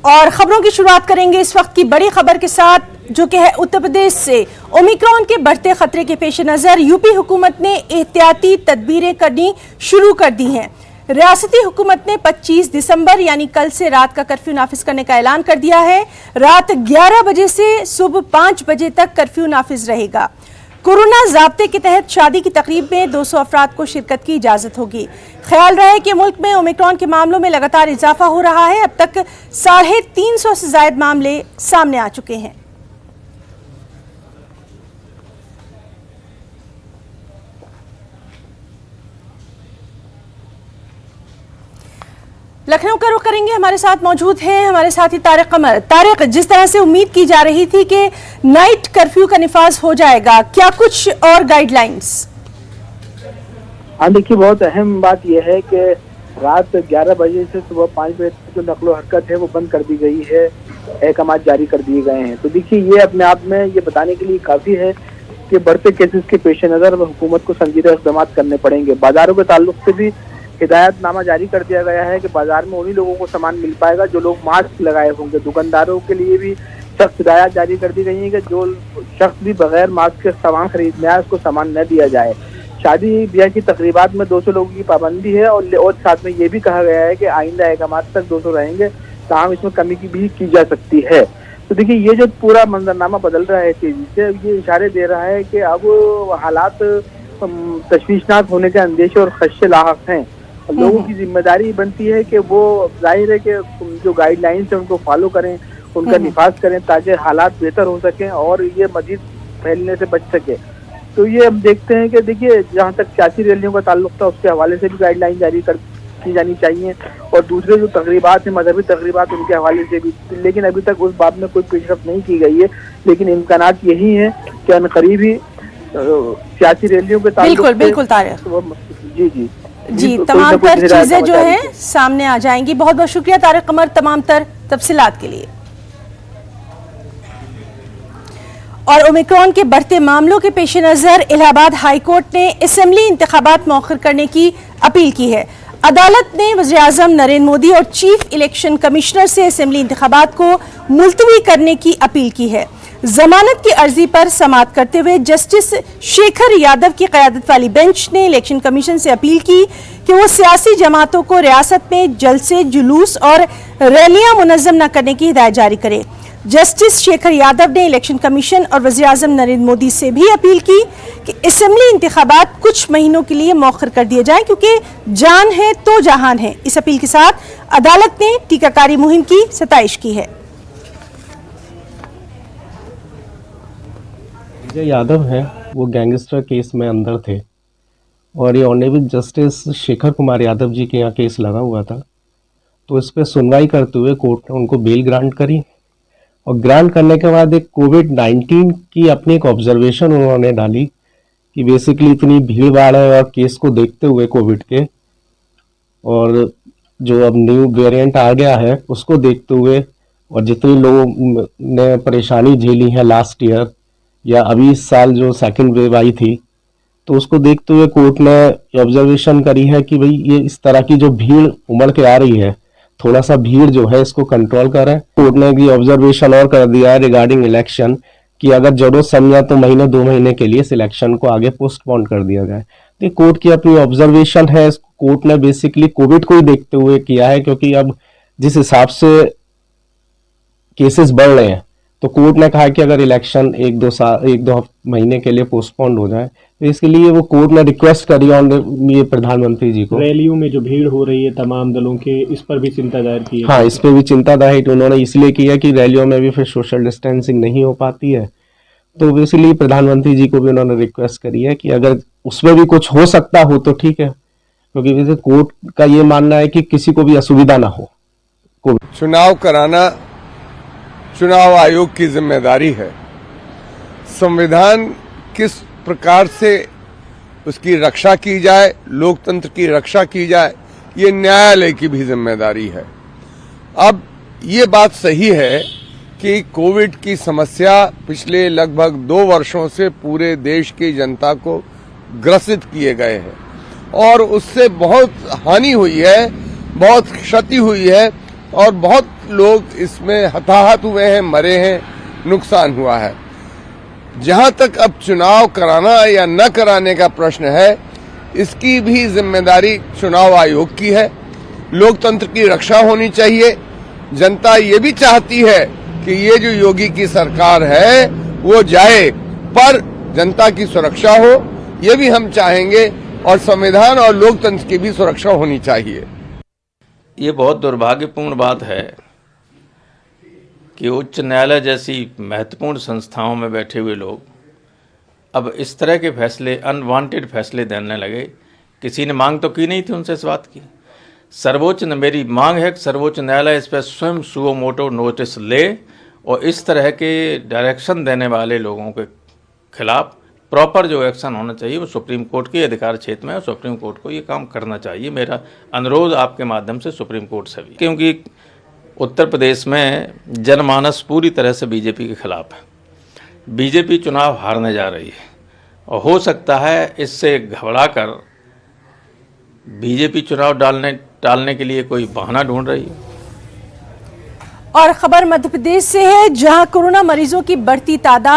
और खबरों की शुरुआत करेंगे इस वक्त की बड़ी खबर के साथ, जो कि है उत्तर प्रदेश से। ओमिक्रॉन के बढ़ते खतरे के पेश नजर यूपी हुकूमत ने एहतियाती तदबीरें करनी शुरू कर दी हैं। रियासती हुकूमत ने 25 दिसंबर यानी कल से रात का कर्फ्यू नाफिज करने का ऐलान कर दिया है। रात 11 बजे से सुबह 5 बजे तक कर्फ्यू नाफिज रहेगा। कोरोना ज़ाब्ते के तहत शादी की तकरीब में 200 अफराद को शिरकत की इजाज़त होगी। ख्याल रहे कि मुल्क में ओमिक्रॉन के मामलों में लगातार इजाफा हो रहा है। अब तक 350 से ज़ायद मामले सामने आ चुके हैं। लखनऊ का रुख करेंगे, हमारे साथ मौजूद हैं हमारे साथी तारिक कमर। तारिक, जिस तरह से उम्मीद की जा रही थी कि नाइट कर्फ्यू का निफाज हो जाएगा, क्या कुछ और गाइडलाइंस? हाँ देखिए, बहुत अहम बात यह है कि रात 11 बजे से सुबह 5 बजे तक जो नकलो हरकत है वो बंद कर दी गई है, अहकाम जारी कर दिए गए हैं। तो देखिए, ये अपने आप में ये बताने के लिए काफी है कि बढ़ते केसेस के पेश नजर हुकूमत को संजीदा इक़दाम करने पड़ेंगे। बाजारों के ताल्लुक से भी हिदायतनामा जारी कर दिया गया है कि बाजार में उन्हीं लोगों को सामान मिल पाएगा जो लोग मास्क लगाए होंगे। दुकानदारों के लिए भी सख्त हिदायत जारी कर दी गई है कि जो शख्स भी बगैर मास्क के सामान खरीदने आए उसको सामान न दिया जाए। शादी ब्याह की तकरीबात में 200 लोगों की पाबंदी है और साथ में ये भी कहा गया है कि आइंदा अहकामात तक 200 रहेंगे, ताहम इसमें कमी की भी की जा सकती है। तो देखिए, ये जो पूरा मंजरनामा बदल रहा है तेजी से, ये इशारे दे रहा है कि अब हालात तशवीशनाक होने के अंदेशे और खदशे लाहक हैं। लोगों की जिम्मेदारी बनती है कि वो जाहिर है कि जो गाइडलाइंस है उनको फॉलो करें, उनका निफाज करें, ताकि हालात बेहतर हो सकें और ये मजीद फैलने से बच सके। तो ये हम देखते हैं कि देखिए, जहाँ तक सियासी रैलियों का ताल्लुक था उसके हवाले से भी गाइडलाइन जारी की जानी चाहिए और दूसरे जो तकरीबात हैं, मजहबी तकरीबात, उनके हवाले से भी। लेकिन अभी तक उस बात में कोई पेशरफ्त नहीं की गई है। लेकिन इम्कानात यही है कि अनकरीब ही सियासी रैलियों के ताल्लुक बिल्कुल तारिक जी तो तमाम तर चीजें जो है सामने आ जाएंगी। बहुत बहुत शुक्रिया तारिक कमर तमाम तर तफसीलात के लिए। और ओमिक्रॉन के बढ़ते मामलों के पेश नजर इलाहाबाद हाई कोर्ट ने असेंबली इंतखाबात मौखर करने की अपील की है। अदालत ने वज़ीर आज़म नरेंद्र मोदी और चीफ इलेक्शन कमिश्नर से असेंबली इंतखाबात को मुलतवी करने की अपील की है। जमानत की अर्जी पर समाअत करते हुए जस्टिस शेखर यादव की क़यादत वाली बेंच ने इलेक्शन कमीशन से अपील की कि वो सियासी जमातों को रियासत में जलसे, जुलूस और रैलियां मुनज़्ज़म न करने की हिदायत जारी करे। जस्टिस शेखर यादव ने इलेक्शन कमीशन और वज़ीर आज़म नरेंद्र मोदी से भी अपील की कि असेंबली इंतखाबात कुछ महीनों के लिए मौखर कर दिए जाएं, क्योंकि जान है तो जहान है। इस अपील के साथ अदालत ने टीकाकारी मुहिम की सताइश की है। यादव है वो गैंगस्टर केस में अंदर थे और ये ऑनरेबल जस्टिस शेखर कुमार यादव जी के यहाँ केस लगा हुआ था। तो इस पर सुनवाई करते हुए कोर्ट ने उनको बेल ग्रांट करी और ग्रांट करने के बाद एक कोविड-19 की अपनी एक ऑब्जर्वेशन उन्होंने डाली कि बेसिकली इतनी भीड़ भाड़ है और केस को देखते हुए कोविड के और जो अब न्यू वेरिएंट आ गया है उसको देखते हुए और जितने लोगों ने परेशानी झेली है लास्ट ईयर या अभी इस साल जो सेकंड वेव आई थी, तो उसको देखते हुए कोर्ट ने ऑब्जर्वेशन करी है कि भाई ये इस तरह की जो भीड़ उमड़ के आ रही है, थोड़ा सा भीड़ जो है इसको कंट्रोल करें। कोर्ट ने ये ऑब्जर्वेशन और कर दिया है रिगार्डिंग इलेक्शन कि अगर जरूरत समझा तो महीने 2 महीने के लिए सिलेक्शन को आगे पोस्टपोन कर दिया जाए। तो कोर्ट की अपनी ऑब्जर्वेशन है। कोर्ट ने बेसिकली कोविड को ही देखते हुए किया है, क्योंकि अब जिस हिसाब से केसेस बढ़ रहे हैं तो कोर्ट ने कहा कि अगर इलेक्शन 1-2 महीने के लिए पोस्टपोन्ड हो जाए तो इसके लिए वो कोर्ट ने रिक्वेस्ट करी ये प्रधानमंत्री जी को। रैलियों में जो भीड़ हो रही है तमाम दलों के, इस पर भी चिंता जाहिर की है। हाँ, इस पर भी चिंता जाहिर उन्होंने इसलिए की है कि रैलियों में भी फिर सोशल डिस्टेंसिंग नहीं हो पाती है। तो इसलिए प्रधानमंत्री जी को भी उन्होंने रिक्वेस्ट करी है कि अगर उसमें भी कुछ हो सकता हो तो ठीक है, क्योंकि वैसे कोर्ट का ये मानना है कि किसी को भी असुविधा ना हो। चुनाव कराना चुनाव आयोग की जिम्मेदारी है। संविधान किस प्रकार से उसकी रक्षा की जाए, लोकतंत्र की रक्षा की जाए, ये न्यायालय की भी जिम्मेदारी है। अब ये बात सही है कि कोविड की समस्या पिछले लगभग 2 वर्षों से पूरे देश की जनता को ग्रसित किए गए हैं और उससे बहुत हानि हुई है, बहुत क्षति हुई है और बहुत लोग इसमें हताहत हुए हैं, मरे हैं, नुकसान हुआ है। जहां तक अब चुनाव कराना या न कराने का प्रश्न है, इसकी भी जिम्मेदारी चुनाव आयोग की है। लोकतंत्र की रक्षा होनी चाहिए। जनता ये भी चाहती है कि ये जो योगी की सरकार है वो जाए, पर जनता की सुरक्षा हो, ये भी हम चाहेंगे, और संविधान और लोकतंत्र की भी सुरक्षा होनी चाहिए। ये बहुत दुर्भाग्यपूर्ण बात है कि उच्च न्यायालय जैसी महत्वपूर्ण संस्थाओं में बैठे हुए लोग अब इस तरह के फैसले, अनवांटेड फैसले देने लगे। किसी ने मांग तो की नहीं थी उनसे इस बात की। सर्वोच्च ने, मेरी मांग है कि सर्वोच्च न्यायालय इस पर स्वयं सुओ मोटो नोटिस ले और इस तरह के डायरेक्शन देने वाले लोगों के खिलाफ प्रॉपर जो एक्शन होना चाहिए वो सुप्रीम कोर्ट के अधिकार क्षेत्र में है। सुप्रीम कोर्ट को ये काम करना चाहिए। मेरा अनुरोध आपके माध्यम से सुप्रीम कोर्ट से भी, क्योंकि उत्तर प्रदेश में जनमानस पूरी तरह से बीजेपी के खिलाफ है। बीजेपी चुनाव हारने जा रही है और हो सकता है इससे घबराकर बीजेपी चुनाव टालने के लिए कोई बहाना ढूंढ रही है। और खबर मध्य प्रदेश से है, जहां कोरोना मरीजों की बढ़ती तादाद